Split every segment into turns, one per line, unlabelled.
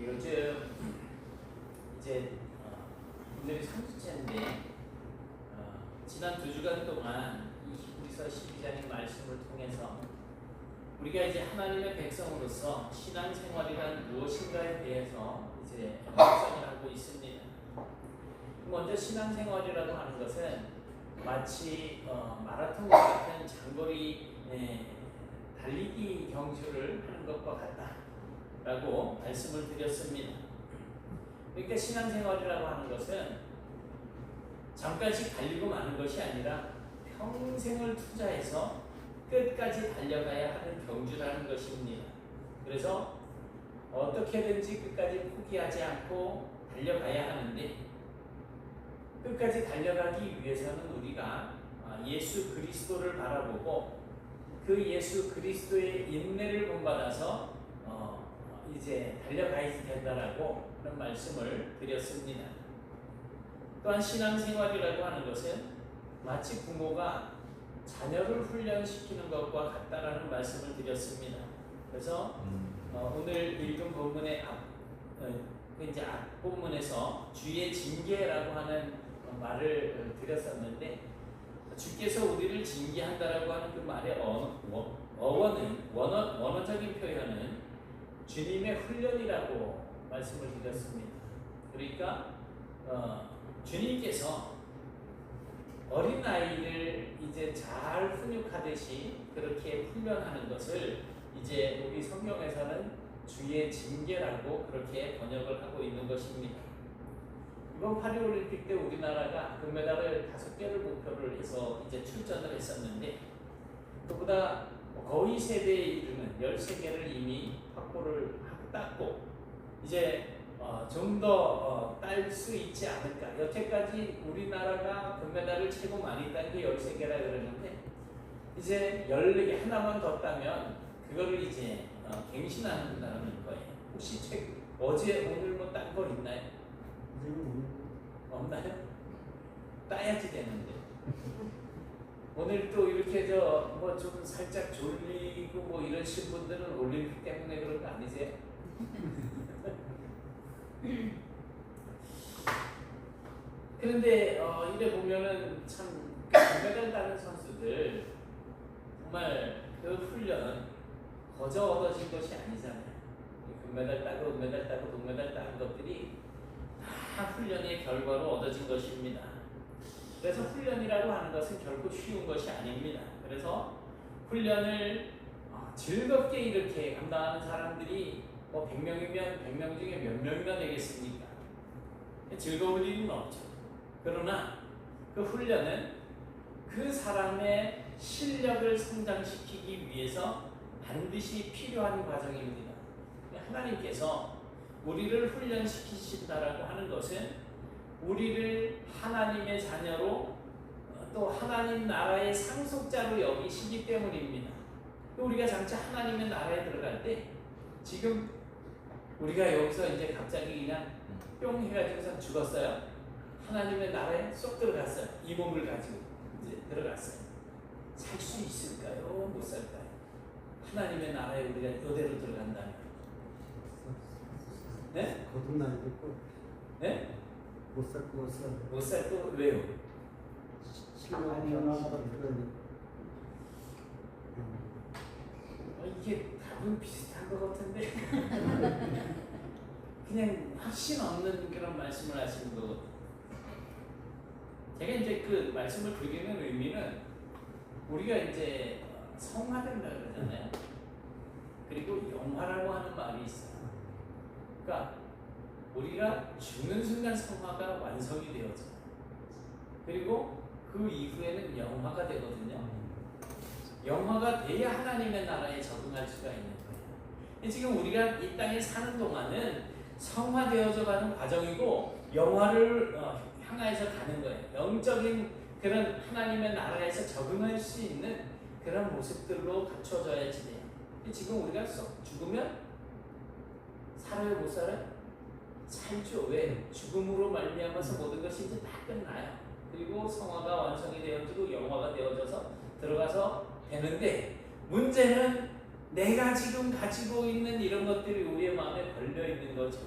요즘 이제 오늘이 3주째인데 지난 2주간 동안 이 히브리서 12장의 말씀을 통해서 우리가 이제 하나님의 백성으로서 신앙생활이란 무엇인가에 대해서 이제 묵상을 하고 있습니다. 먼저 신앙생활이라고 하는 것은 마치 마라톤과 같은 장거리 달리기 경주를 하는 것과 같다라고 말씀을 드렸습니다. 그러니까 신앙생활이라고 하는 것은 잠깐씩 달리고 마는 것이 아니라 평생을 투자해서 끝까지 달려가야 하는 경주라는 것입니다. 그래서 어떻게든지 끝까지 포기하지 않고 달려가야 하는데, 끝까지 달려가기 위해서는 우리가 예수 그리스도를 바라보고 그 예수 그리스도의 인내를 본받아서 이제 달려가야 된다라고 그런 말씀을 드렸습니다. 또한 신앙생활이라고 하는 것은 마치 부모가 자녀를 훈련시키는 것과 같다라는 말씀을 드렸습니다. 그래서 오늘 읽은 본문의 앞본문에서 주의 징계라고 하는 말을 드렸었는데, 주께서 우리를 징계한다라고 하는 그 말의 원어적인 표현은 주님의 훈련이라고 말씀을 드렸습니다. 그러니까 주님께서 어린아이를 이제 잘 훈육하듯이 그렇게 훈련하는 것을 이제 우리 성경에서는 주의 징계라고 그렇게 번역을 하고 있는 것입니다. 이번 파리올림픽 때 우리나라가 금메달을 5개를 목표를 해서 이제 출전을 했었는데, 그보다 거의 세대에 이르는 13개를 이미 확보를 땄고, 이제 좀 더 딸 수 있지 않을까. 여태까지 우리나라가 금메달을 최고 많이 딴 게 13개라 그러는데, 이제 14개 하나만 더 따면 그거를 이제 갱신한다는 거예요. 혹시 어제 오늘 뭐 딴 거 있나요? 없나요? 따야지 되는데. 오늘 또 이렇게 뭐 좀 살짝 졸리고 뭐 이러신 분들은 올림픽 때문에 그런 거 아니세요? 그런데 이래 보면은 참 금메달 따는 선수들 정말 그 훈련 거저 얻어진 것이 아니잖아요. 금메달 따고 은메달 따고 동메달 따는 것들이 다 훈련의 결과로 얻어진 것입니다. 그래서 훈련이라고 하는 것은 결코 쉬운 것이 아닙니다. 그래서 훈련을 즐겁게 이렇게 감당하는 사람들이 뭐 100명이면 100명 중에 몇 명이나 되겠습니까? 즐거울 일은 없죠. 그러나 그 훈련은 그 사람의 실력을 성장시키기 위해서 반드시 필요한 과정입니다. 하나님께서 우리를 훈련시키신다라고 하는 것은 우리를 하나님의 자녀로 또 하나님 나라의 상속자로 여기시기 때문입니다. 또 우리가 장차 하나님의 나라에 들어갈 때, 지금 우리가 여기서 이제 갑자기 그냥 뿅 해가지고서 죽었어요. 하나님의 나라에 쏙 들어갔어요. 이 몸을 가지고 이제 들어갔어요. 살 수 있을까요? 못 살까요? 하나님의 나라에 우리가 이대로 들어간다면, 네?
거듭나야 될 거.
네?
못 살 거.
못 살 거 왜요?
신령한 변화가 그러니.
이게 답은 비슷한 것 같은데 그냥 확신 없는 그런 말씀을 하시는 거거든요. 제가 이제 그 말씀을 드리는 의미는, 우리가 이제 성화된다 그러잖아요. 그리고 영화라고 하는 말이 있어요. 그러니까 우리가 죽는 순간 성화가 완성이 되어져요. 그리고 그 이후에는 영화가 되거든요. 영화가 돼야 하나님의 나라에 적응할 수가 있는 거예요. 지금 우리가 이 땅에 사는 동안은 성화되어져 가는 과정이고, 영화를 향해서 가는 거예요. 영적인 그런 하나님의 나라에서 적응할 수 있는 그런 모습들로 갖춰져야지 돼요. 지금 우리가 썩 죽으면 살아요, 못 살아요? 살죠. 왜? 죽음으로 말미암아서 모든 것이 이제 다 끝나요. 그리고 성화가 완성이 되어지고 영화가 되어져서 들어가서 되는데, 문제는 내가 지금 가지고 있는 이런 것들이 우리의 마음에 걸려 열려 있는 거죠.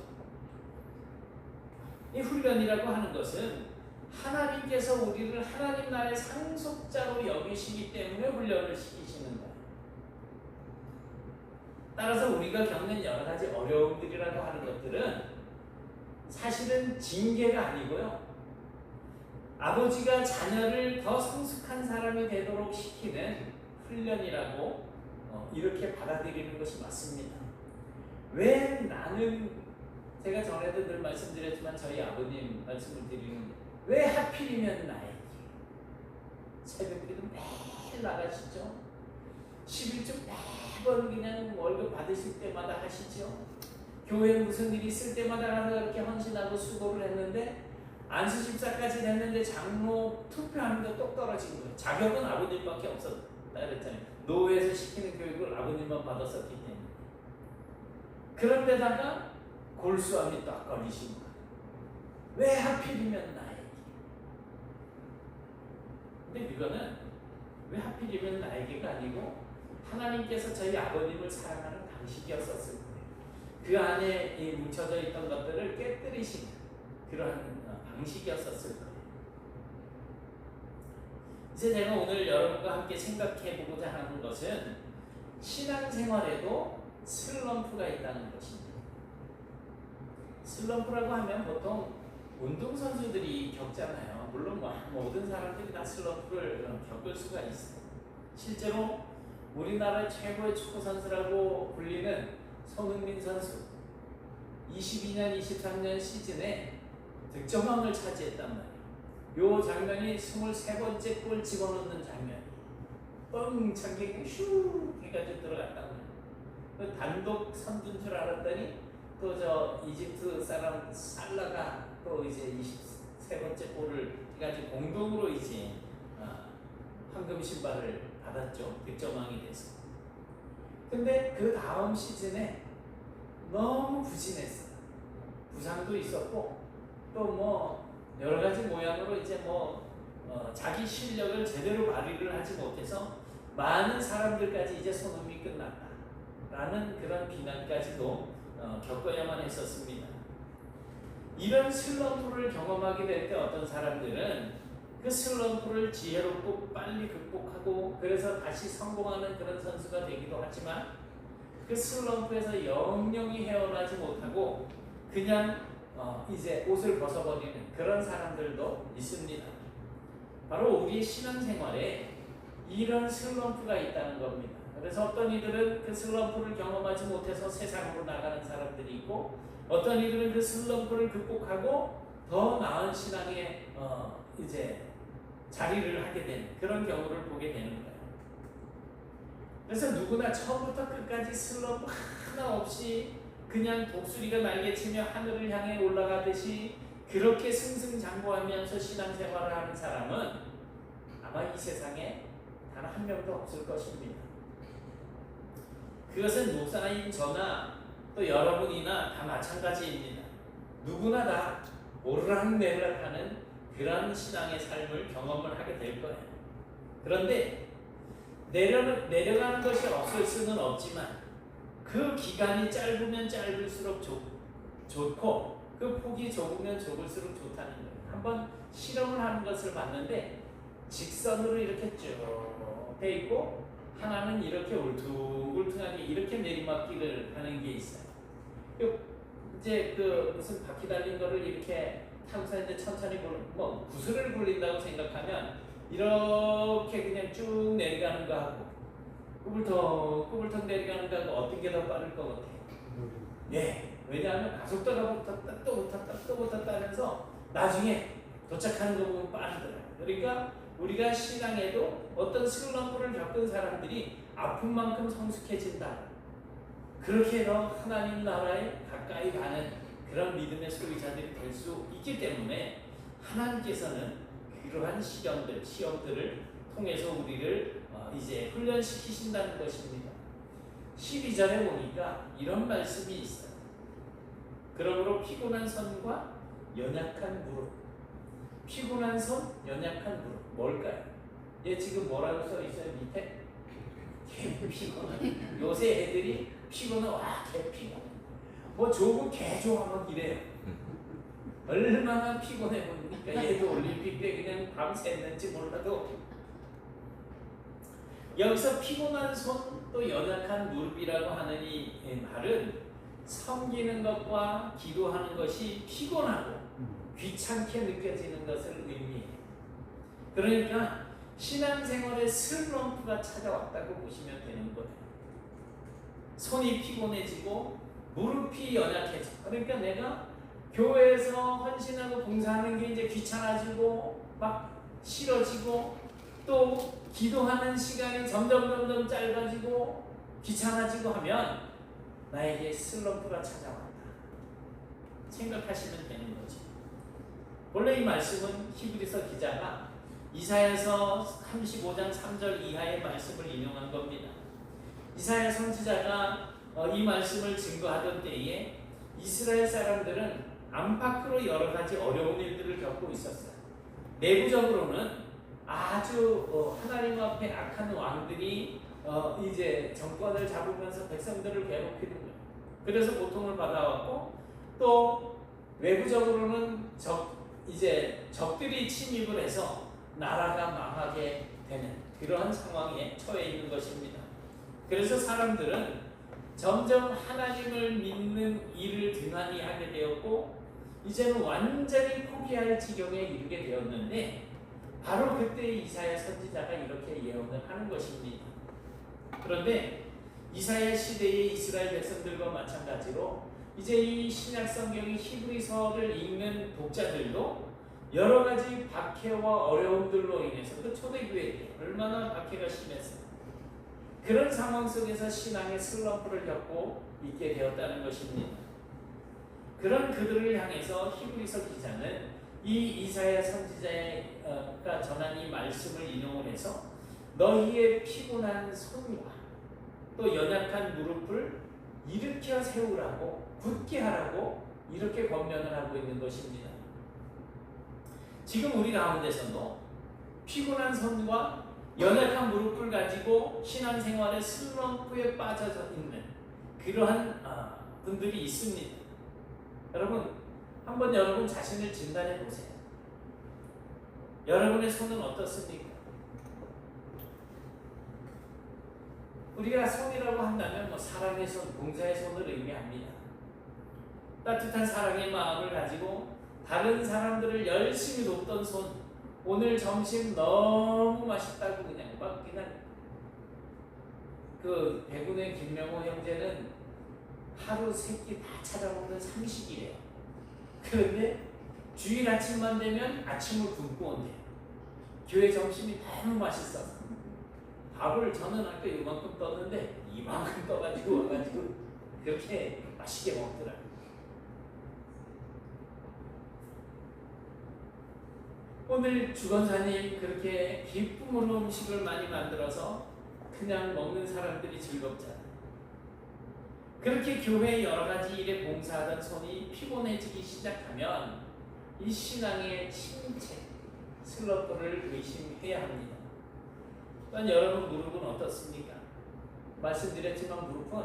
이 훈련이라고 하는 것은 하나님께서 우리를 하나님 나라의 상속자로 여기시기 때문에 훈련을 시키시는 거예요. 따라서 우리가 겪는 여러 가지 어려움들이라고 하는 것들은 사실은 징계가 아니고요. 아버지가 자녀를 더 성숙한 사람이 되도록 시키는 훈련이라고 이렇게 받아들이는 것이 맞습니다. 왜 나는, 제가 전에도 늘 말씀드렸지만 저희 아버님 말씀을 드리는, 왜 하필이면 나에게 새벽기도 매일 나가시죠. 11조 매번 그냥 월급 받으실 때마다 하시죠. 교회에 무슨 일이 있을 때마다 가서 그렇게 헌신하고 수고를 했는데 안수 집사까지 됐는데 장로 투표하는 거 똑 떨어진 거예요. 자격은 아버님밖에 없었다 그랬잖아요. 노회에서 시키는 교육을 아버님만 받았었기 때문에. 그런데다가 골수함이 딱 걸리신 거예요. 왜 하필이면 나에게? 근데 이거는 왜 하필이면 나에게가 아니고 하나님께서 저희 아버님을 사랑하는 방식이었었을 거예요. 그 안에 뭉쳐져 있던 것들을 깨뜨리시는 그러한 방식이었었을 거예요. 이제 제가 오늘 여러분과 함께 생각해 보고자 하는 것은 신앙생활에도 슬럼프가 있다는 것입니다. 슬럼프라고 하면 보통 운동선수들이 겪잖아요. 물론 모든 사람들이 다 슬럼프를 겪을 수가 있어요. 실제로 우리나라 최고의 축구선수라고 불리는 손흥민 선수 22년, 23년 시즌에 득점왕을 차지했단 말이에요. 요 장면이 23번째 골 집어넣는 장면이에요. 뻥 참기고 슈 해가지고 들어갔단 말이에요. 단독 선두인 줄 알았더니 또 저 이집트 사람 살라가 또 이제 23번째 골을 해가지고 공동으로 이제 황금 신발을 받았죠. 득점왕이 돼서. 근데 그 다음 시즌에 너무 부진했어요. 부상도 있었고 또 뭐 여러 가지 모양으로 이제 자기 실력을 제대로 발휘를 하지 못해서 많은 사람들까지 이제 손흥민이 끝났다라는 그런 비난까지도 겪어야만 했었습니다. 이런 슬럼프를 경험하게 될 때 어떤 사람들은 그 슬럼프를 지혜롭고 빨리 극복하고 그래서 다시 성공하는 그런 선수가 되기도 하지만 그 슬럼프에서 영영이 헤어나지 못하고 그냥 이제 옷을 벗어버리는 그런 사람들도 있습니다. 바로 우리의 신앙생활에 이런 슬럼프가 있다는 겁니다. 그래서 어떤 이들은 그 슬럼프를 경험하지 못해서 세상으로 나가는 사람들이 있고 어떤 이들은 그 슬럼프를 극복하고 더 나은 신앙의 이제 자리를 하게 되는 그런 경우를 보게 되는 거예요. 그래서 누구나 처음부터 끝까지 슬럼프 하나 없이 그냥 독수리가 날개치며 하늘을 향해 올라가듯이 그렇게 승승장구하면서 신앙생활을 하는 사람은 아마 이 세상에 단 한 명도 없을 것입니다. 그것은 목사님 저나 또 여러분이나 다 마찬가지입니다. 누구나 다 오르락내리락하는 그런 신앙의 삶을 경험을 하게 될 거예요. 그런데 내려가는 것이 없을 수는 없지만 그 기간이 짧으면 짧을수록 좋고 그 폭이 좁으면 좁을수록 좋다는 거예요. 한번 실험을 하는 것을 봤는데 직선으로 이렇게 쭉 돼 있고 하나는 이렇게 울퉁불퉁하게 이렇게 내리막길을 하는 게 있어요. 이제 그 무슨 바퀴 달린 거를 이렇게 타고서 이제 천천히 구슬을 굴린다고 생각하면 이렇게 그냥 쭉 내려가는 거 하고 꾸불턱 내려가는 거 하고 어떤 게 더 빠를 것 같아요? 예. 왜냐하면 가속도가 붙었다 또 붙었다 하면서 나중에 도착하는 거 보면 빠르더라고요. 그러니까 우리가 신앙에도 어떤 슬럼프를 겪은 사람들이 아픈 만큼 성숙해진다. 그렇게 더 하나님 나라에 가까이 가는 그런 믿음의 소유자들이 될 수 있기 때문에 하나님께서는 그러한 시험들을 통해서 우리를 이제 훈련시키신다는 것입니다. 12절에 보니까 이런 말씀이 있어요. 그러므로 피곤한 손과 연약한 무릎. 피곤한 손, 연약한 무릎. 뭘까요? 얘 지금 뭐라고 써 있어요? 밑에? 개 피곤한. 요새 애들이 피곤해. 와, 개 피곤해. 뭐 조금 개 좋아하면 이래요. 얼마나 피곤해 보니까 얘도 올림픽 때 그냥 밤샜는지 몰라도 여기서 피곤한 손 또 연약한 무릎이라고 하는 이 말은 섬기는 것과 기도하는 것이 피곤하고 귀찮게 느껴지는 것을 의미해요. 그러니까 신앙생활에 슬럼프가 찾아왔다고 보시면 되는 거예요. 손이 피곤해지고 무릎이 연약해져. 그러니까 내가 교회에서 헌신하고 봉사하는 게 이제 귀찮아지고 막 싫어지고 또 기도하는 시간이 점점 짧아지고 귀찮아지고 하면 나에게 슬럼프가 찾아왔다 생각하시면 되는 거지. 원래 이 말씀은 히브리서 기자가 이사야서 35장 3절 이하의 말씀을 인용한 겁니다. 이사야 선지자가 이 말씀을 증거하던 때에 이스라엘 사람들은 안팎으로 여러 가지 어려운 일들을 겪고 있었어요. 내부적으로는 아주 하나님 앞에 악한 왕들이 이제 정권을 잡으면서 백성들을 괴롭히는 거예요. 그래서 고통을 받아왔고 또 외부적으로는 이제 적들이 침입을 해서 나라가 망하게 되는 그러한 상황에 처해 있는 것입니다. 그래서 사람들은 점점 하나님을 믿는 일을 등한히 하게 되었고 이제는 완전히 포기할 지경에 이르게 되었는데 바로 그때 이사야 선지자가 이렇게 예언을 하는 것입니다. 그런데 이사야 시대의 이스라엘 백성들과 마찬가지로 이제 이 신약 성경의 히브리서를 읽는 독자들도 여러 가지 박해와 어려움들로 인해서 그 초대교회에 얼마나 박해가 심했어요. 그런 상황 속에서 신앙의 슬럼프를 겪고 있게 되었다는 것입니다. 그런 그들을 향해서 히브리서 기자는 이 이사야 선지자가 전한 이 말씀을 인용을 해서 너희의 피곤한 손과 또 연약한 무릎을 일으켜 세우라고 굳게 하라고 이렇게 권면을 하고 있는 것입니다. 지금 우리 가운데서도 피곤한 손과 연약한 무릎을 가지고 신앙생활의 슬럼프에 빠져서 있는 그러한 분들이 있습니다. 여러분 한번 여러분 자신을 진단해 보세요. 여러분의 손은 어떻습니까? 우리가 손이라고 한다면 사랑의 손, 봉사의 손을 의미합니다. 따뜻한 사랑의 마음을 가지고 다른 사람들을 열심히 돕던 손, 오늘 점심 너무 맛있다고 그냥 그 배군의 김명호 형제는 하루 세 끼 다 찾아먹는 상식이에요. 그런데 주일 아침만 되면 아침을 굶고 온대요. 교회 점심이 너무 맛있어서 밥을 저는 아까 이만큼 떴는데 이만큼 떠가지고 와가지고 그렇게 맛있게 먹더라고요. 오늘 주건사님 그렇게 기쁨으로 음식을 많이 만들어서 그냥 먹는 사람들이 즐겁잖아요. 그렇게 교회의 여러 가지 일에 봉사하던 손이 피곤해지기 시작하면 이 신앙의 침체, 슬럼프를 의심해야 합니다. 또한 여러분 무릎은 어떻습니까? 말씀드렸지만 무릎은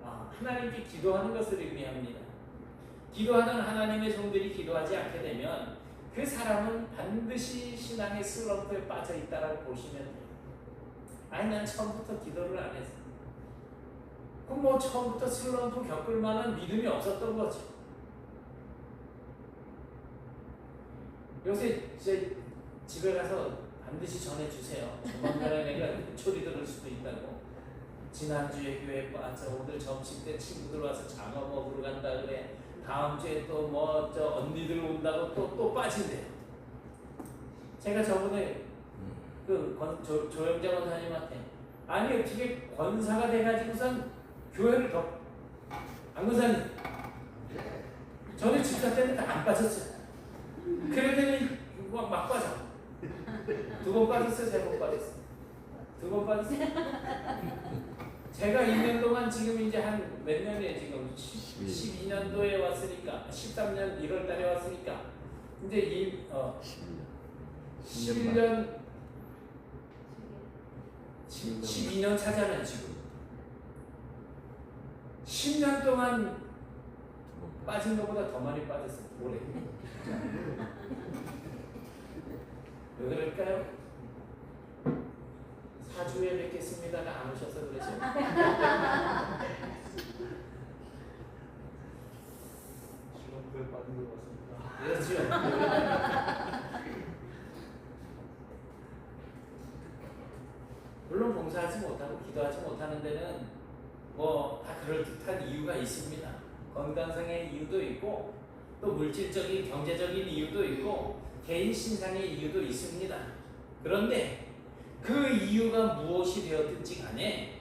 하나님께 기도하는 것을 의미합니다. 기도하는 하나님의 종들이 기도하지 않게 되면 그 사람은 반드시 신앙의 슬럼프에 빠져 있다라고 보시면 돼요. 아니 난 처음부터 기도를 안 했어. 그럼 뭐 처음부터 슬럼프 겪을 만한 믿음이 없었던 거죠. 요새 이제 집에 가서 반드시 전해주세요. 조만간에 내가 초리 들을 수도 있다고. 지난주에 교회 빠져 오늘 점심 때 친구들 와서 장어 먹으러 간다 그래. 다음 주에 또 뭐 저 언니들 온다고 또 빠진대요. 제가 저번에 그 조영자 권사님한테 아니 어떻게 권사가 돼가지고선 교회를 안 권사님 저는 집사 때는 다 안 빠졌어요. 그러더니 막 빠져. 2번 빠졌어요, 3번 빠졌어요. 2번 빠졌어요. 제가 2년 동안 지금 이제 한 몇 년이에요 지금 12년도에 왔으니까 13년 1월 달에 왔으니까 이제 11년 12년 차잖아요 지금. 10년 동안 빠진 것보다 더 많이 빠졌어 올해. 왜 그럴까요? 4주에 뵙겠습니다가 안 오셔서 그러죠.
실험부에 빠진 것 같습니다.
그렇죠. 물론 봉사하지 못하고 기도하지 못하는 데는 뭐 다 그럴듯한 이유가 있습니다. 건강상의 이유도 있고 또 물질적인 경제적인 이유도 있고 개인 신상의 이유도 있습니다. 그런데 그 이유가 무엇이 되었든지 간에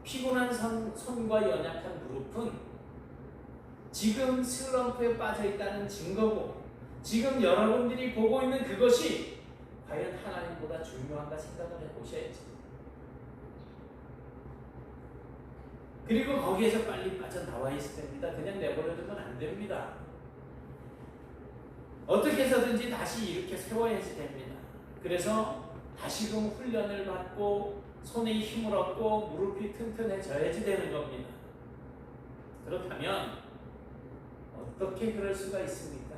피곤한 손과 연약한 무릎은 지금 슬럼프에 빠져 있다는 증거고 지금 여러분들이 보고 있는 그것이 과연 하나님보다 중요한가 생각을 해보셔야지. 그리고 거기에서 빨리 빠져나와 있어야 됩니다. 그냥 내버려두면 안 됩니다. 어떻게 해서든지 다시 이렇게 세워야지 됩니다. 그래서 다시금 훈련을 받고 손에 힘을 얻고 무릎이 튼튼해져야지 되는 겁니다. 그렇다면 어떻게 그럴 수가 있습니까?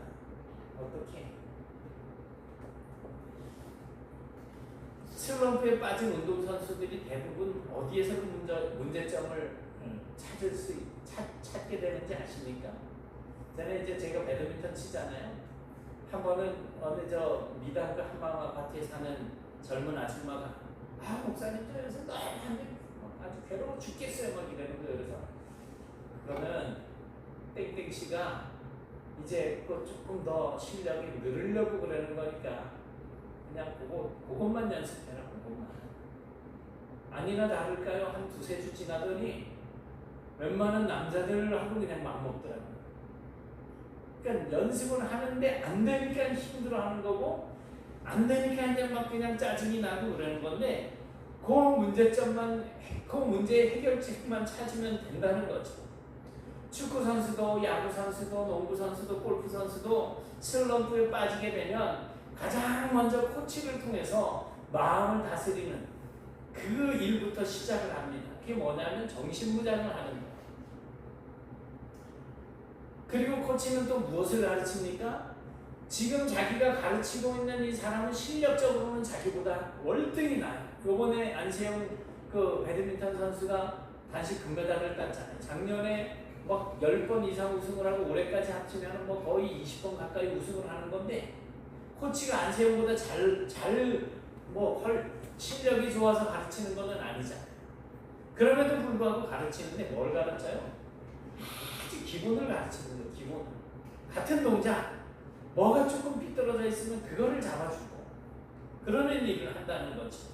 어떻게? 슬럼프에 빠진 운동선수들이 대부분 어디에서 그 문제점을 찾게 되는지 아십니까? 전에 이제 제가 배드민턴 치잖아요. 한 번은 어느 미당 그 한강 아파트에 사는 젊은 아줌마가 목사님 저에서 너무 아주 괴로워 죽겠어요 막 이러는 거예요. 그래서 그러면 땡땡 씨가 이제 그 조금 더 실력이 늘으려고 그러는 거니까 그냥 그것만 연습해라. 그것만. 아니나 다를까요? 한 두세 주 지나더니 웬만한 남자들하고 그냥 맘먹더라고요. 그러니까 연습을 하는데 안 되니까 힘들어하는 거고 안 되니까 그냥 짜증이 나고 그러는 건데 그 문제점만 그 문제의 해결책만 찾으면 된다는 거죠. 축구 선수도 야구 선수도 농구 선수도 골프 선수도 슬럼프에 빠지게 되면 가장 먼저 코치를 통해서 마음을 다스리는 그 일부터 시작을 합니다. 그게 뭐냐면 정신무장을 하는 거예요. 그리고 코치는 또 무엇을 가르칩니까? 지금 자기가 가르치고 있는 이 사람은 실력적으로는 자기보다 월등히 나아요. 요번에 안세영 그 배드민턴 선수가 단식 금메달을 땄잖아요. 작년에 막 10번 이상 우승을 하고 올해까지 합치면 뭐 거의 20번 가까이 우승을 하는 건데 코치가 안세영보다 실력이 좋아서 가르치는 것은 아니잖아요. 그럼에도 불구하고 가르치는데 뭘 가르쳐요? 아주 기본을 가르치는 거예요. 기본. 같은 동작 뭐가 조금 삐뚤어져 있으면 그거를 잡아주고 그러는 일을 한다는 거지.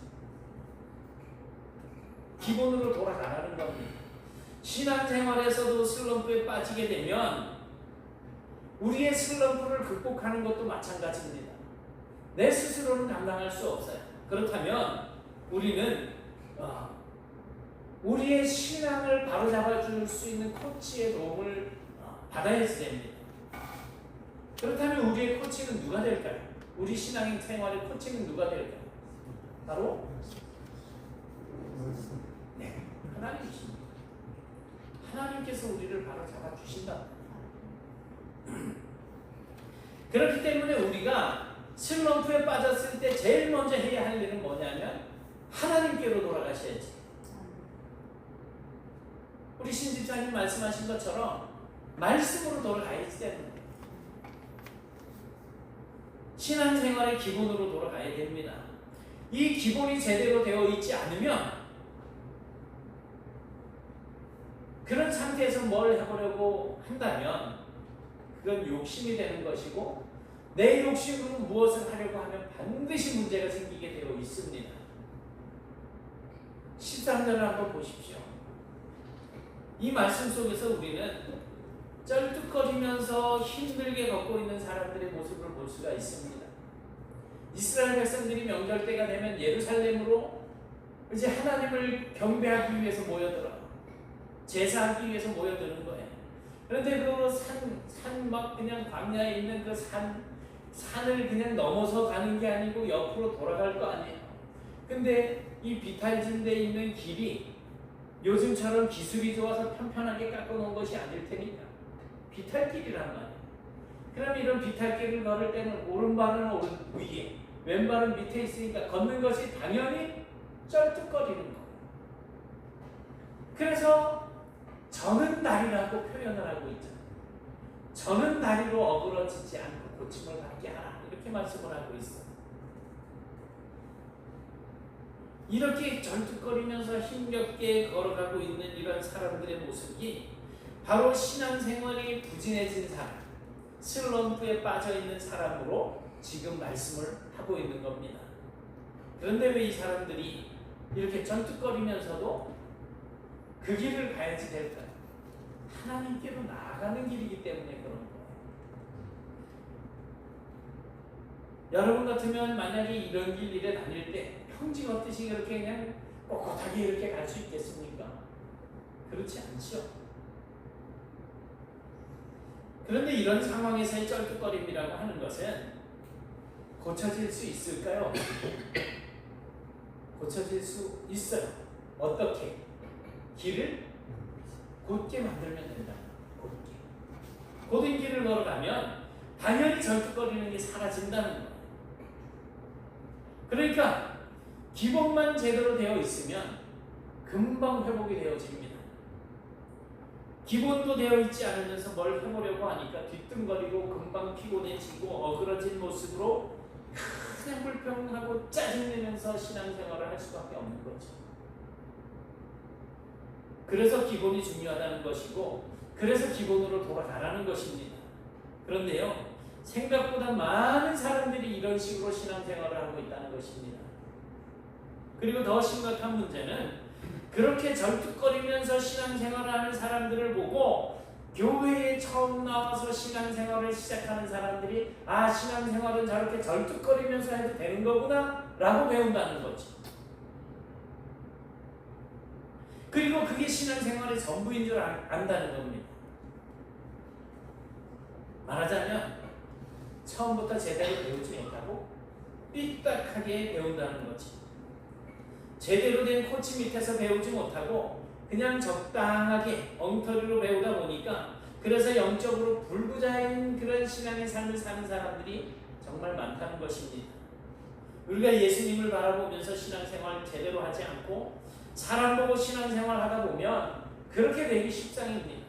기본으로 돌아가라는 겁니다. 신앙생활에서도 슬럼프에 빠지게 되면 우리의 슬럼프를 극복하는 것도 마찬가지입니다. 내 스스로는 감당할 수 없어요. 그렇다면 우리는 우리의 신앙을 바로잡아줄 수 있는 코치의 도움을 받아야 됩니다. 그렇다면 우리의 코치는 누가 될까요? 우리 신앙인 생활의 코치는 누가 될까요? 바로 하나님이십니다. 하나님께서 우리를 바로잡아 주신다. 그렇기 때문에 우리가 슬럼프에 빠졌을 때 제일 먼저 해야 할 일은 뭐냐면 하나님께로 돌아가셔야지. 우리 신집사님 말씀하신 것처럼 말씀으로 돌아가야지 되는 거예요. 신앙생활의 기본으로 돌아가야 됩니다. 이 기본이 제대로 되어 있지 않으면 그런 상태에서 뭘 해보려고 한다면 그건 욕심이 되는 것이고 내 욕심으로 무엇을 하려고 하면 반드시 문제가 생기게 되어 있습니다. 13절을 한번 보십시오. 이 말씀 속에서 우리는 쩔뚝거리면서 힘들게 걷고 있는 사람들의 모습을 볼 수가 있습니다. 이스라엘 백성들이 명절 때가 되면 예루살렘으로 이제 하나님을 경배하기 위해서 모여들어 제사하기 위해서 모여드는 거예요. 그런데 그 산 막 그냥 광야에 있는 그 산을 그냥 넘어서 가는 게 아니고 옆으로 돌아갈 거 아니에요. 근데 이 비탈진 데 있는 길이 요즘처럼 기술이 좋아서 편편하게 깎아놓은 것이 아닐 테니까 비탈길이란 말이에요. 그럼 이런 비탈길을 걸을 때는 오른발은 오른 위에, 왼발은 밑에 있으니까 걷는 것이 당연히 쩔뚝거리는 거예요. 그래서 저는 다리라고 표현을 하고 있잖아요. 저는 다리로 어그러지지 않고 고침을 받게 하라, 이렇게 말씀을 하고 있어요. 이렇게 절뚝거리면서 힘겹게 걸어가고 있는 이런 사람들의 모습이 바로 신앙생활이 부진해진 사람, 슬럼프에 빠져있는 사람으로 지금 말씀을 하고 있는 겁니다. 그런데 왜 이 사람들이 이렇게 절뚝거리면서도 그 길을 가야지 될까요? 하나님께로 나아가는 길이기 때문에 그런 거예요. 여러분 같으면 만약에 이런 길 일에 다닐 때 평지 걷듯이 그렇게 그냥 꼿꼿하게 이렇게 갈 수 있겠습니까? 그렇지 않죠. 그런데 이런 상황에서의 쩔뚝거림이라고 하는 것은 고쳐질 수 있을까요? 고쳐질 수 있어요. 어떻게? 길을 곧게 만들면 된다. 곧게. 곧은 길을 걸어가면 당연히 절뚝거리는 게 사라진다는 거예요. 그러니까 기본만 제대로 되어 있으면 금방 회복이 되어집니다. 기본도 되어 있지 않으면서 뭘 해보려고 하니까 뒤뚱거리고 금방 피곤해지고 어그러진 모습으로 그냥 불평하고 짜증내면서 신앙생활을 할 수밖에 없는 거죠. 그래서 기본이 중요하다는 것이고, 그래서 기본으로 돌아가라는 것입니다. 그런데요, 생각보다 많은 사람들이 이런 식으로 신앙생활을 하고 있다는 것입니다. 그리고 더 심각한 문제는 그렇게 절뚝거리면서 신앙생활을 하는 사람들을 보고 교회에 처음 나와서 신앙생활을 시작하는 사람들이 아, 신앙생활은 저렇게 절뚝거리면서 해도 되는 거구나 라고 배운다는 거지. 그리고 그게 신앙생활의 전부인 줄 안다는 겁니다. 말하자면 처음부터 제대로 배우지 못하고 삐딱하게 배운다는 거지. 제대로 된 코치 밑에서 배우지 못하고 그냥 적당하게 엉터리로 배우다 보니까 그래서 영적으로 불구자인 그런 신앙의 삶을 사는 사람들이 정말 많다는 것입니다. 우리가 예수님을 바라보면서 신앙생활 제대로 하지 않고 사람 보고 신앙생활 하다 보면 그렇게 되기 십상입니다.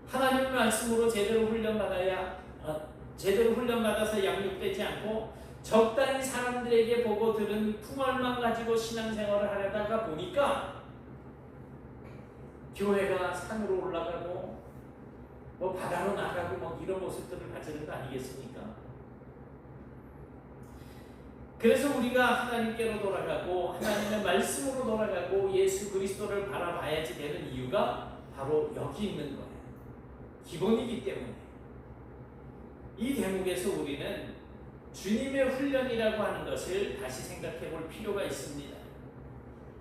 하나님의 말씀으로 제대로 훈련받아서 양육되지 않고 적당히 사람들에게 보고 들은 풍월만 가지고 신앙생활을 하려다가 보니까 교회가 산으로 올라가고 뭐 바다로 나가고 뭐 이런 모습들을 가지는 거 아니겠습니까? 그래서 우리가 하나님께로 돌아가고 하나님의 말씀으로 돌아가고 예수 그리스도를 바라봐야지 되는 이유가 바로 여기 있는 거예요. 기본이기 때문에. 이 대목에서 우리는 주님의 훈련이라고 하는 것을 다시 생각해 볼 필요가 있습니다.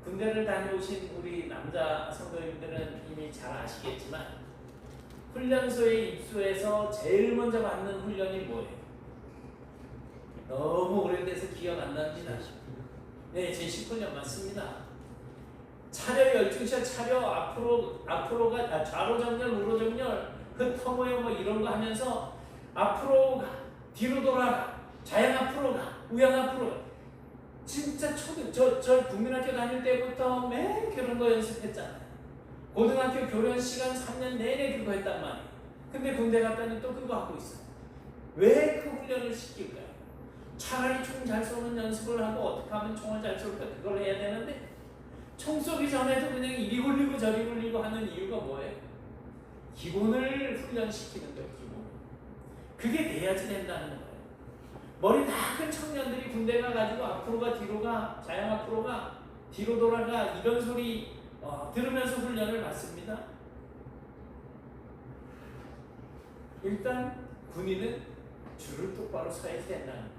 군대를 다녀오신 우리 남자 성도님들은 이미 잘 아시겠지만 훈련소에 입소해서 제일 먼저 받는 훈련이 뭐예요? 너무 오래돼서 기억 안 납니다. 네, 제 19년 맞습니다. 차려 12셔 차려 앞으로가 좌로 정렬 우로 정렬 흩어모여 뭐 이런 거 하면서 앞으로 가 뒤로 돌아가 좌양 앞으로 가 우양 앞으로 가. 진짜 저 국민학교 다닐 때부터 매일 그런 거 연습했잖아요. 고등학교 교련 시간 3년 내내 그거 했단 말이에요. 근데 군대 갔더니 또 그거 하고 있어요. 왜 그 훈련을 시킬까요? 차라리 총 잘 쏘는 연습을 하고 어떻게 하면 총을 잘 쏠까 그걸 해야 되는데 총 쏘기 전에도 그냥 이리 굴리고 저리 굴리고 하는 이유가 뭐예요? 기본을 훈련시키는 거예요. 기본. 그게 돼야지 된다는 거예요. 머리 다 큰 청년들이 군대 가가지고 앞으로 가 뒤로 가 좌양 앞으로 가 뒤로 돌아가 이런 소리 들으면서 훈련을 받습니다. 일단 군인은 줄을 똑바로 서야지 된다는 거예요.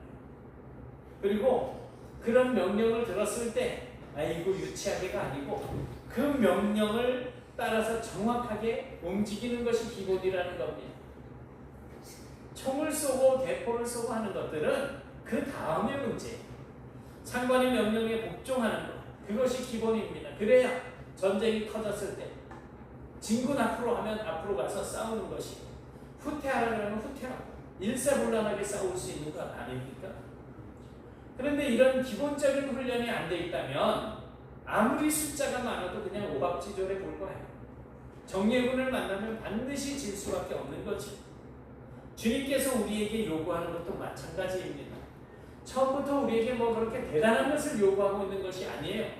그리고 그런 명령을 들었을 때 아이고 유치하게가 아니고 그 명령을 따라서 정확하게 움직이는 것이 기본이라는 겁니다. 총을 쏘고 대포를 쏘고 하는 것들은 그 다음의 문제. 상관의 명령에 복종하는 것. 그것이 기본입니다. 그래야 전쟁이 터졌을 때 진군 앞으로 하면 앞으로 가서 싸우는 것이고 후퇴하라 그러면 후퇴하고 일사불란하게 싸울 수 있는 것 아닙니까? 그런데 이런 기본적인 훈련이 안 돼 있다면 아무리 숫자가 많아도 그냥 오합지졸해 볼 거예요. 정예군을 만나면 반드시 질 수밖에 없는 거지. 주님께서 우리에게 요구하는 것도 마찬가지입니다. 처음부터 우리에게 뭐 그렇게 대단한 것을 요구하고 있는 것이 아니에요.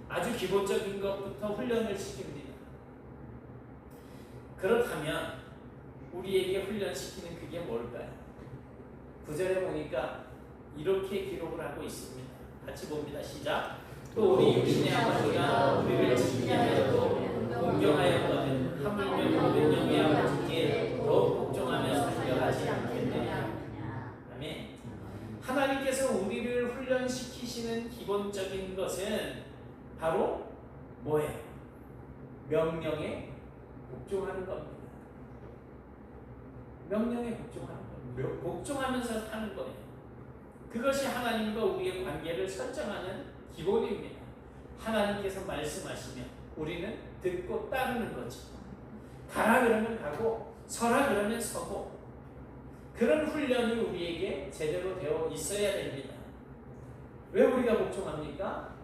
아주 기본적인 것부터 훈련을 시킵니다. 그렇다면 우리에게 훈련시키는 그게 뭘까요? 9절에 보니까 이렇게 기록을 하고 있습니다. 같이 봅니다. 시작. 또 우리 육신의 아버지가 우리를 지키하여도 공경하였거든 하물며 모든 영의 아버지께 더욱 복종하며 살려하지 않겠느냐. 아멘. 하나님께서 우리를 훈련시키시는 기본적인 것은 바로 뭐예요? 명령에 복종하는 겁니다. 명령에 복종하는 겁니다. 복종하면서 사는 거예요. 그것이 하나님과 우리의 관계를 설정하는 기본입니다. 하나님께서 말씀하시면 우리는 듣고 따르는 거죠. 가라 그러면 가고 서라 그러면 서고 그런 훈련이 우리에게 제대로 되어 있어야 됩니다. 왜 우리가 복종합니까?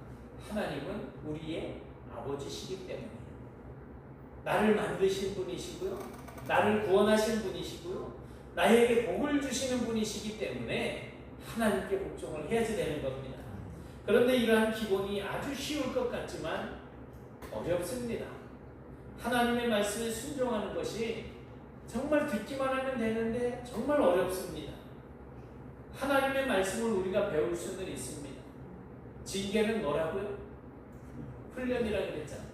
하나님은 우리의 아버지시기 때문에 나를 만드신 분이시고요. 나를 구원하신 분이시고요. 나에게 복을 주시는 분이시기 때문에 하나님께 복종을 해야지 되는 겁니다. 그런데 이러한 기본이 아주 쉬울 것 같지만 어렵습니다. 하나님의 말씀에 순종하는 것이 정말 듣기만 하면 되는데 정말 어렵습니다. 하나님의 말씀을 우리가 배울 수는 있습니다. 징계는 뭐라고요? 훈련이라고 그랬잖아요.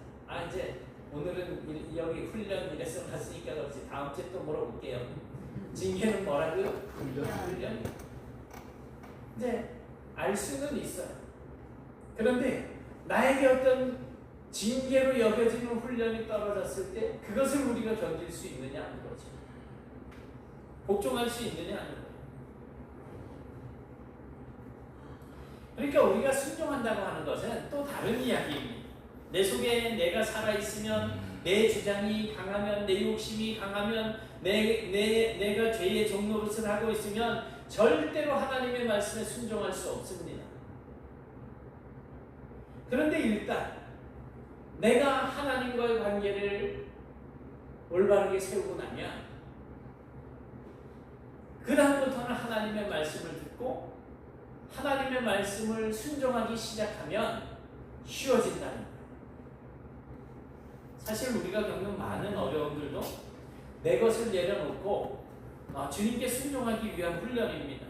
이제 오늘은 여기 훈련 레슨 갔으니까 그렇지 다음 주에 또 물어볼게요. 징계는 뭐라고요? 훈련. 이제 알 수는 있어요. 그런데 나에게 어떤 징계로 여겨지는 훈련이 떨어졌을 때 그것을 우리가 견딜 수 있느냐 하는 거죠. 복종할 수 있느냐 하는 거예요. 그러니까 우리가 순종한다고 하는 것은 또 다른 이야기입니다. 내 속에 내가 살아있으면 내 주장이 강하면 내 욕심이 강하면 내가 죄의 종노릇을 하고 있으면 절대로 하나님의 말씀에 순종할 수 없습니다. 그런데 일단 내가 하나님과의 관계를 올바르게 세우고 나면 그 다음부터는 하나님의 말씀을 듣고 하나님의 말씀을 순종하기 시작하면 쉬워진다는 거예요. 사실 우리가 겪는 많은 어려움들도 내 것을 내려놓고 주님께 순종하기 위한 훈련입니다.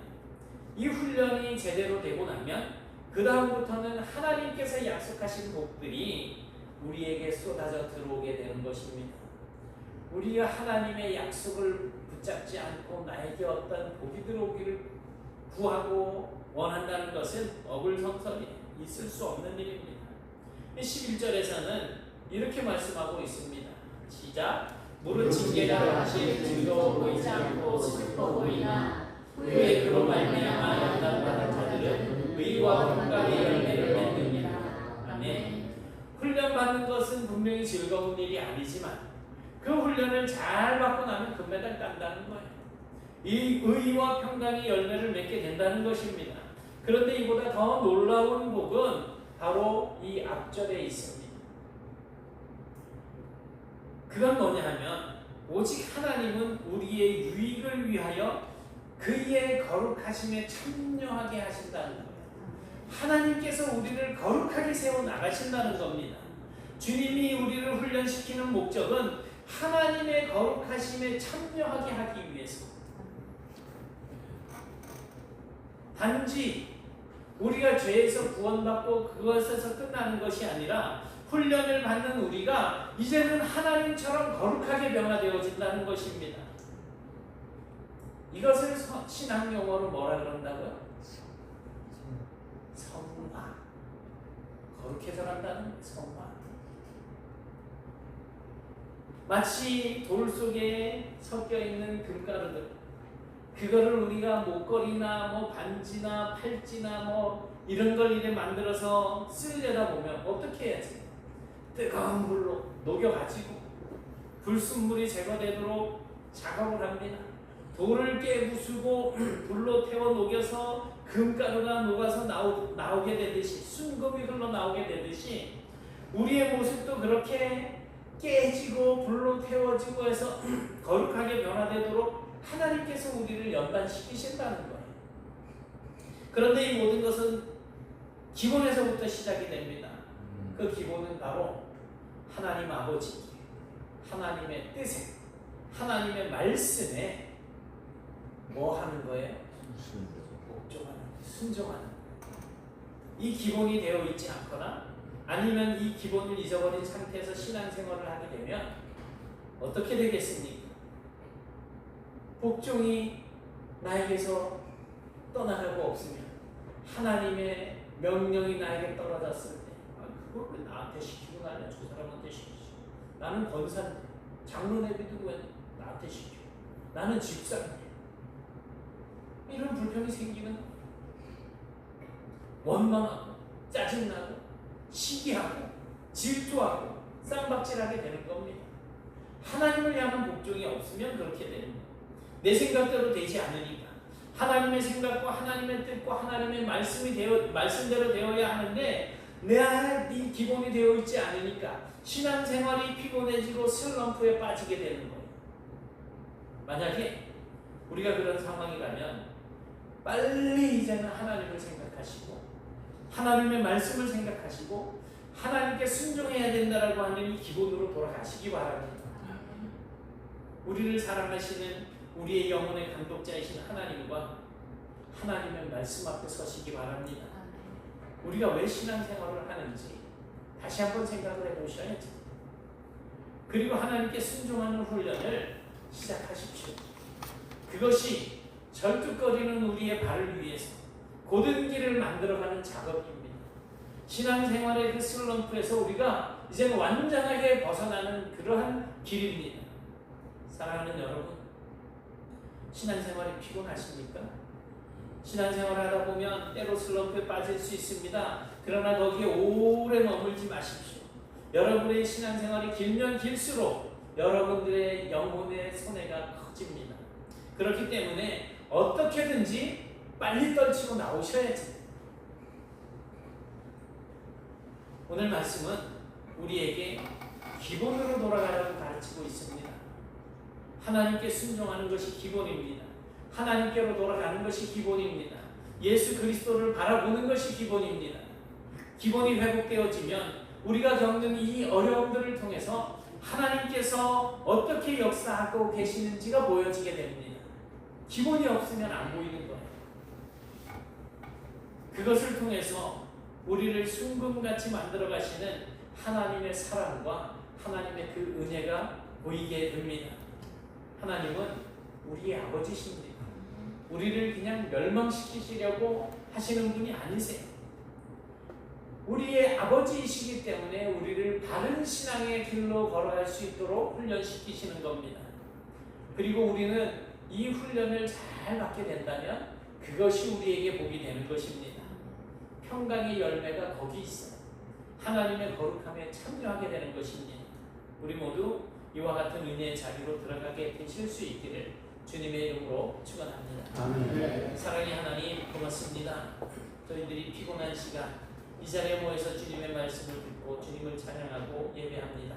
이 훈련이 제대로 되고 나면 그 다음부터는 하나님께서 약속하신 복들이 우리에게 쏟아져 들어오게 되는 것입니다. 우리가 하나님의 약속을 붙잡지 않고 나에게 어떤 복이 들어오기를 구하고 원한다는 것은 어불성설이 있을 수 없는 일입니다. 11절에서는 이렇게 말씀하고 있습니다. 시작. 무릇 징계가 사실 즐거워 보이지 않고 슬퍼 보이나 후에 그로 말미암아 연단받은 자들은 의와 평강의 열매를 맺느니라. 아멘. 훈련받는 것은 분명히 즐거운 일이 아니지만 그 훈련을 잘 받고 나면 금메달 딴다는 거예요. 이 의와 평강의 열매를 맺게 된다는 것입니다. 그런데 이보다 더 놀라운 복은 바로 이 앞절에 있습니다. 그건 뭐냐 하면 오직 하나님은 우리의 유익을 위하여 그의 거룩하심에 참여하게 하신다는 거예요. 하나님께서 우리를 거룩하게 세워 나가신다는 겁니다. 주님이 우리를 훈련시키는 목적은 하나님의 거룩하심에 참여하게 하기 위해서. 단지 우리가 죄에서 구원받고 그것에서 끝나는 것이 아니라 훈련을 받는 우리가 이제는 하나님처럼 거룩하게 변화되어진다는 것입니다. 이것을 신학 용어로 뭐라 그런다고요? 성화. 거룩해져 간다는 성화. 마치 돌 속에 섞여 있는 금가루들, 그거를 우리가 목걸이나 뭐 반지나 팔찌나 뭐 이런 걸 이래 만들어서 쓰려다 보면 어떻게 해야지? 뜨거운 물로 녹여가지고 불순물이 제거되도록 작업을 합니다. 돌을 깨부수고 불로 태워 녹여서 금가루가 녹아서 나오게 되듯이, 순금이 흘러나오게 되듯이 우리의 모습도 그렇게 깨지고 불로 태워지고 해서 거룩하게 변화되도록 하나님께서 우리를 연단시키신다는 거예요. 그런데 이 모든 것은 기본에서부터 시작이 됩니다. 그 기본은 바로 하나님 아버지, 하나님의 뜻에, 하나님의 말씀에 뭐 하는 거예요? 복종하는, 순종하는 거예요. 이 기본이 되어 있지 않거나 아니면 이 기본을 잊어버린 상태에서 신앙생활을 하게 되면 어떻게 되겠습니까? 복종이 나에게서 떠나가고 없으면, 하나님의 명령이 나에게 떨어졌을 때, 그걸 왜 나한테 시키고 나냐, 저 사람한테 시키지. 나는 권사인데, 장로내비도 왜 나한테 시켜? 나는 집사인데. 이런 불평이 생기면 원망하고 짜증나고 시기하고 질투하고 쌍박질하게 되는 겁니다. 하나님을 향한 복종이 없으면 그렇게 되는 거예요. 내 생각대로 되지 않으니까. 하나님의 생각과 하나님의 뜻과 하나님의 말씀대로 되어야 하는데 내 기본이 되어 있지 않으니까 신앙생활이 피곤해지고 슬럼프에 빠지게 되는 거예요. 만약에 우리가 그런 상황이라면 빨리 이제는 하나님을 생각하시고 하나님의 말씀을 생각하시고 하나님께 순종해야 된다라고 하는 이 기본으로 돌아가시기 바랍니다. 우리를 사랑하시는 우리의 영혼의 감독자이신 하나님과 하나님의 말씀 앞에 서시기 바랍니다. 우리가 왜 신앙생활을 하는지 다시 한번 생각을 해보셔야죠. 그리고 하나님께 순종하는 훈련을 시작하십시오. 그것이 절뚝거리는 우리의 발을 위해서 고든 길을 만들어가는 작업입니다. 신앙생활의 그 슬럼프에서 우리가 이제는 완전하게 벗어나는 그러한 길입니다. 사랑하는 여러분, 신앙생활이 피곤하십니까? 신앙생활을 하다 보면 때로 슬럼프에 빠질 수 있습니다. 그러나 거기에 오래 머물지 마십시오. 여러분의 신앙생활이 길면 길수록 여러분들의 영혼의 손해가 커집니다. 그렇기 때문에 어떻게든지 빨리 떨치고 나오셔야지. 오늘 말씀은 우리에게 기본으로 돌아가라고 가르치고 있습니다. 하나님께 순종하는 것이 기본입니다. 하나님께로 돌아가는 것이 기본입니다. 예수 그리스도를 바라보는 것이 기본입니다. 기본이 회복되어지면 우리가 겪는 이 어려움들을 통해서 하나님께서 어떻게 역사하고 계시는지가 보여지게 됩니다. 기본이 없으면 안 보이는 거예요. 그것을 통해서 우리를 순금같이 만들어 가시는 하나님의 사랑과 하나님의 그 은혜가 보이게 됩니다. 하나님은 우리의 아버지십니다. 우리를 그냥 멸망시키시려고 하시는 분이 아니세요. 우리의 아버지이시기 때문에 우리를 바른 신앙의 길로 걸어갈 수 있도록 훈련시키시는 겁니다. 그리고 우리는 이 훈련을 잘 받게 된다면 그것이 우리에게 복이 되는 것입니다. 평강의 열매가 거기 있어요. 하나님의 거룩함에 참여하게 되는 것입니다. 우리 모두 이와 같은 은혜의 자리로 들어가게 되실 수 있기를 주님의 이름으로 축원합니다.
아멘.
사랑의 하나님, 고맙습니다. 저희들이 피곤한 시간 이 자리에 모여서 주님의 말씀을 듣고 주님을 찬양하고 예배합니다.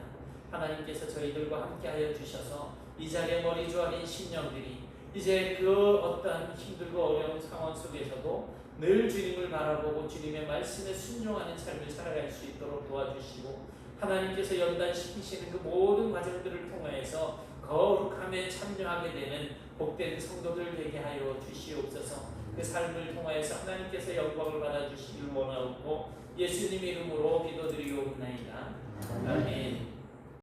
하나님께서 저희들과 함께하여 주셔서 이 자리에 머리 조아린 심령들이 이제 그 어떠한 힘들고 어려운 상황 속에서도 늘 주님을 바라보고 주님의 말씀에 순종하는 삶을 살아갈 수 있도록 도와주시고 하나님께서 연단시키시는 그 모든 과정들을 통하여서 거룩함에 참여하게 되는 복된 성도들 되게 하여 주시옵소서. 그 삶을 통하여서 하나님께서 영광을 받아주시길 원하옵고 예수님 이름으로 기도드리옵나이다. 아멘.